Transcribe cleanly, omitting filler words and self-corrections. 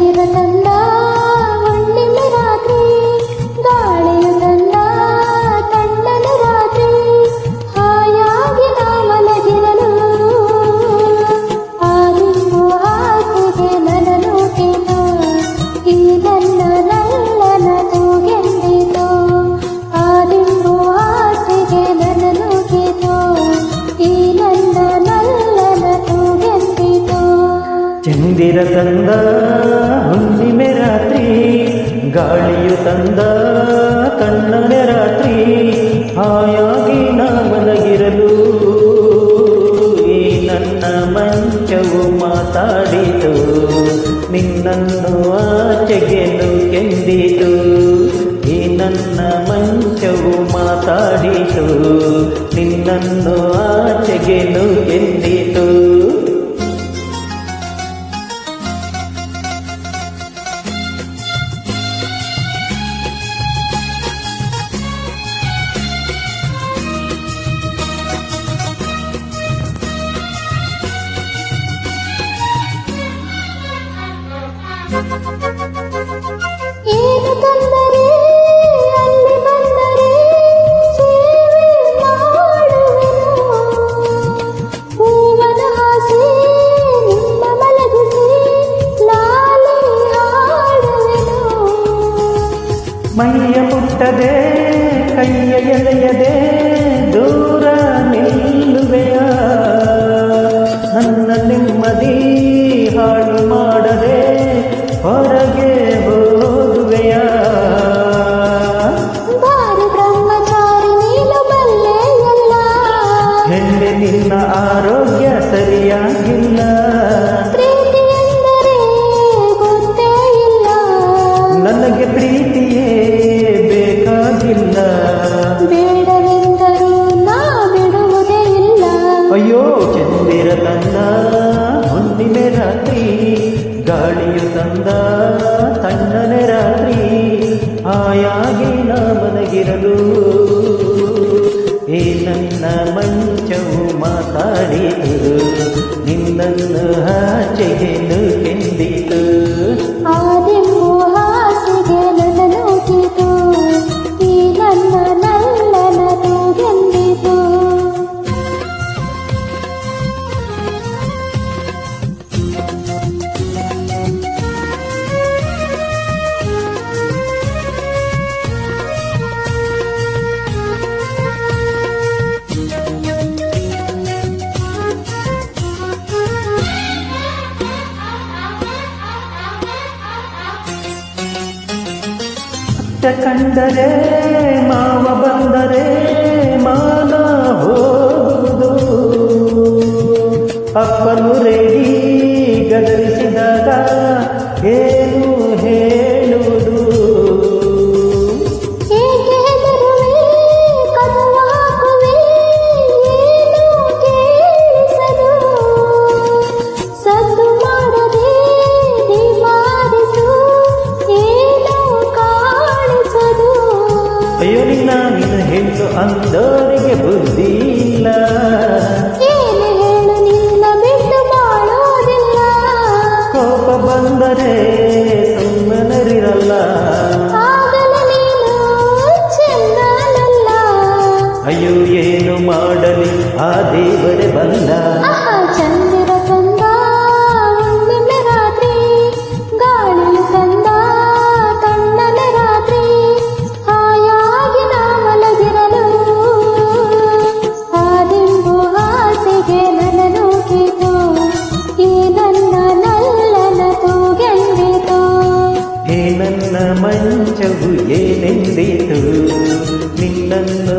ಚಂದಿರ ತಂದ ಹುಣ್ಣಿಮೆ ರಾತ್ರಿ, ಗಾಳಿಯು ತಂದ ತಣ್ಣನ ರಾತ್ರಿ, ಹಾಯಾಗಿ ನಾ ಮಲಗಿರಲು ಆರಿಂಗು ಹಾಸಿಗೆ ನನನೂಟಿತು, ಈ ನನ್ನ ನಲ್ಲನ ತೂಗೆಂದಿತು, ಆರಿಂಗು ಹಾಸಿಗೆ ನನನೂಟಿತು, ಈ ನನ್ನ ನಲ್ಲನ ತೂಗೆಂದಿತು. ಚಂದಿರ ತಂದ ಹುಣ್ಣಿಮೆ ರಾತ್ರಿ, ಗಾಳಿಯು ತಂದ ತಣ್ಣನೆ ರಾತ್ರಿ, ಹಾಯಾಗಿ ನಾ ಮಲಗಿರಲು ಈ ನನ್ನ ಮಂಚವು ಮಾತಾಡಿತು, ನಿನ್ನನ್ನು ಆಚೆಗೆನು ಕೆಂದಿತು, ಈ ನನ್ನ ಮಂಚವು ಮಾತಾಡಿತು, ನಿನ್ನನ್ನು ಆಚೆಗೆನು ಕೆಂದಿತು. ಏನು ತಂದರೆ ಅಲ್ಲಿ ಬಂದರೆ ಸೇವೆ ಮಾಡುವೆನು, ಹೂವನ ಹಾಸಿ ನಿಮ್ಮ ಮಲಗಿಸಿ ಲಾಲಿ ಹಾಡುವೆನು. ಮೈಯ ಮುಟ್ಟದೆ ಕೈಯ ಎಳೆಯದೆ ದೂರ ನಿಲ್ಲುವೆಯ, ನನ್ನ ನೆಮ್ಮದಿ ಹಾಳು ಮಾಡದೆ ಹೊರಗೆ ಹೋಗುವೆಯ. ಬಾರಿ ಬ್ರಹ್ಮಚಾರಿ ನೀನು ಬಲ್ಲೆ ಎಲ್ಲ, ಹೆಣ್ಣೆ ನಿನ್ನ ಆರೋಗ್ಯ ಸರಿಯಾಗಿಲ್ಲ, ಪ್ರೀತಿ ಎಂದರೆ ಗೊತ್ತೇ ಇಲ್ಲ, ನನಗೆ ಪ್ರೀತಿಯೇ ಬೇಕಾಗಿಲ್ಲ, ಬೇಡವೆಂದರೂ ನಾ ಬಿಡುವುದೇ ಇಲ್ಲ. ಅಯ್ಯೋ ಚಂದಿರ ತಂದ ಹುಣ್ಣಿಮೆ ರಾತ್ರಿ, ಗಾಳಿಯು ತಂದ ತಣ್ಣನೆ ರಾತ್ರಿ, ಹಾಯಾಗಿ ನಾ ಮಲಗಿರಲು ಈ ನನ್ನ ಮಂಚವು ಮಾತಾಡಿತು, ನಿನ್ನನ್ನು ಆಚೆಗೆನು ಕೆಂದಿತು. ಆದಿಂಬು ಹಾಸಿಗೆ ನನನೂಟಿತು, ಈ ನನ್ನ ನಲ್ಲನ ತೂಗೆಂದಿತು. ಕಂಡರೆ ಮಾವ ಬಂದರೆ ಮಾನ ಹೋಗುವುದು, ಅಪ್ಪನು ರೇಡಿ ಗದರಿಸಿದಾಗ ಏನು ಹೇಳುವುದು, ಏಕೆ ಹೆದರುವೆ ಕದವ ಹಾಕುವೆ ಏನು ಕೇಳಿಸದು, ಸದ್ದು ಮಾಡದೆ ನಿವಾರಿಸು ಏನು ಕಾಣಿಸದು. ಅಯ್ಯೋ ನಿನ್ನ ಹೆಣ್ಣು ಅಂದೋರಿಗೆ ಬುದ್ಧಿ ಇಲ್ಲ, ಏನು ಹೇಳು ನಿನ್ನ ಬಿಟ್ಟು ಮಾಡೋದಿಲ್ಲ, ಕೋಪ ಬಂದರೆ ಸುಮ್ಮನರಿರಲ್ಲ, ಆಗಲೇ ನೀನು ಚೆನ್ನಲ್ಲ. ಅಯ್ಯೋ ಏನು ಮಾಡಲಿ ಆ ದೇವರೇ ಬಂದ. ಆಹಾ ಚಂದಿರ ತಂದ ಹುಣ್ಣಿಮೆ ರಾತ್ರಿ, ಗಾಳಿಯು ತಂದ ತಣ್ಣನೆ ರಾತ್ರಿ, ಹಾಯಾಗಿ ನಾ ಮಲಗಿರಲು ಆದಿಂಬು ಹಾಸಿಗೆ ನನನೂಟಿತು, ಈ ನನ್ನ ನಲ್ಲನ ತೂಗೆಂದಿತು. ಏ ನನ್ನ ಮಂಚವು ಏನೆಂದಿತು, ನಿನ್ನನ್ನು